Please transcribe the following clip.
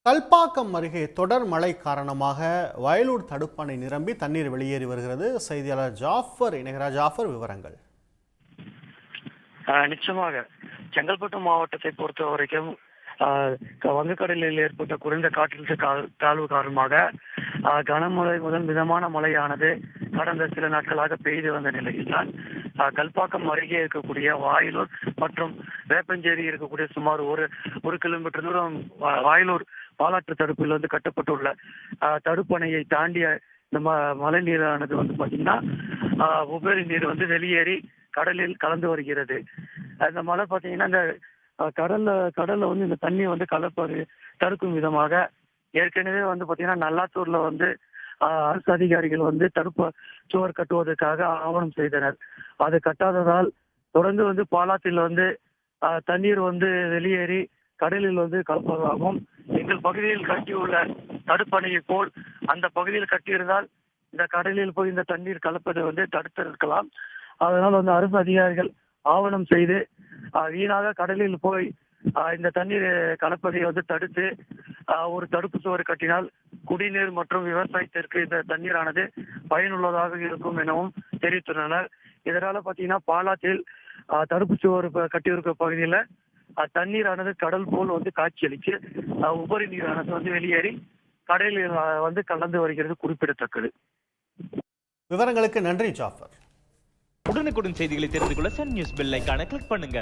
கல்பாக்கம் அருகே தொடர் மழை காரணமாக வயலூர் தடுப்பணை நிரம்பி தண்ணீர் வெளியேறி வருகிறது. செய்தியாளர் ஜாஃபர் இணைகிறார். ஜாஃபர், விவரங்கள். நிச்சயமாக செங்கல்பட்டு மாவட்டத்தை பொறுத்த வரைக்கும் வங்கக்கடலில் ஏற்பட்ட குறைந்த காற்றழுத்த தாழ்வு காரணமாக கனமழை முதல் மிதமான மழையானது கடந்த சில நாட்களாக பெய்து வந்த நிலையில் தான் கல்பாக்கம் அருகே இருக்கக்கூடிய வாயிலூர் மற்றும் வேப்பஞ்சேரி இருக்கக்கூடிய சுமார் ஒரு கிலோமீட்டர் தூரம் வாயிலூர் பாலாற்று தடுப்பில் கட்டப்பட்டுள்ள தடுப்பணையை தாண்டிய இந்த மழை நீரானது பாத்தீங்கன்னா உபரி நீர் வெளியேறி கடலில் கலந்து வருகிறது. அந்த மழை பாத்தீங்கன்னா இந்த கடல்ல இந்த தண்ணி கலப்பது தடுக்கும் விதமாக ஏற்கனவே பாத்தீங்கன்னா நல்லாத்தூர்ல அரசு அதிகாரிகள் தடுப்பு சுவர் கட்டுவதற்காக ஆவணம் செய்தனர். அது கட்டாததால் தொடர்ந்து பாலாற்றில் தண்ணீர் வெளியேறி கடலில் கலப்பதாகவும் எங்கள் பகுதியில் கட்டியுள்ள தடுப்பணையை போல் அந்த பகுதியில் கட்டியிருந்தால் இந்த கடலில் போய் இந்த தண்ணீர் கலப்பதை தடுத்திருக்கலாம். அதனால் அரசு அதிகாரிகள் ஆவணம் செய்து வீணாக கடலில் போய் இந்த தண்ணீர் கலப்பதை தடுத்து ஒரு தடுப்பு சுவர் கட்டினால் குடிநீர் மற்றும் விவசாயத்திற்கு இந்த தண்ணீரானது பயனுள்ளதாக இருக்கும் எனவும் தெரிவித்துள்ளனர். இதனால பாத்தீங்கன்னா பாலாற்றில் தடுப்பு சுவர் கட்டியிருக்க பகுதியில தண்ணீரானது கடல் போல் காட்சியளிச்சு உபரி நீரானது வெளியேறி கடலில் கலந்து வருகிறது குறிப்பிடத்தக்கது. விவரங்களுக்கு நன்றி ஜாஃபர். உடனுக்குடன் செய்திகளை தெரிந்து கொள்ள சன் நியூஸ் பெல் ஐகானை கிளிக் பண்ணுங்க.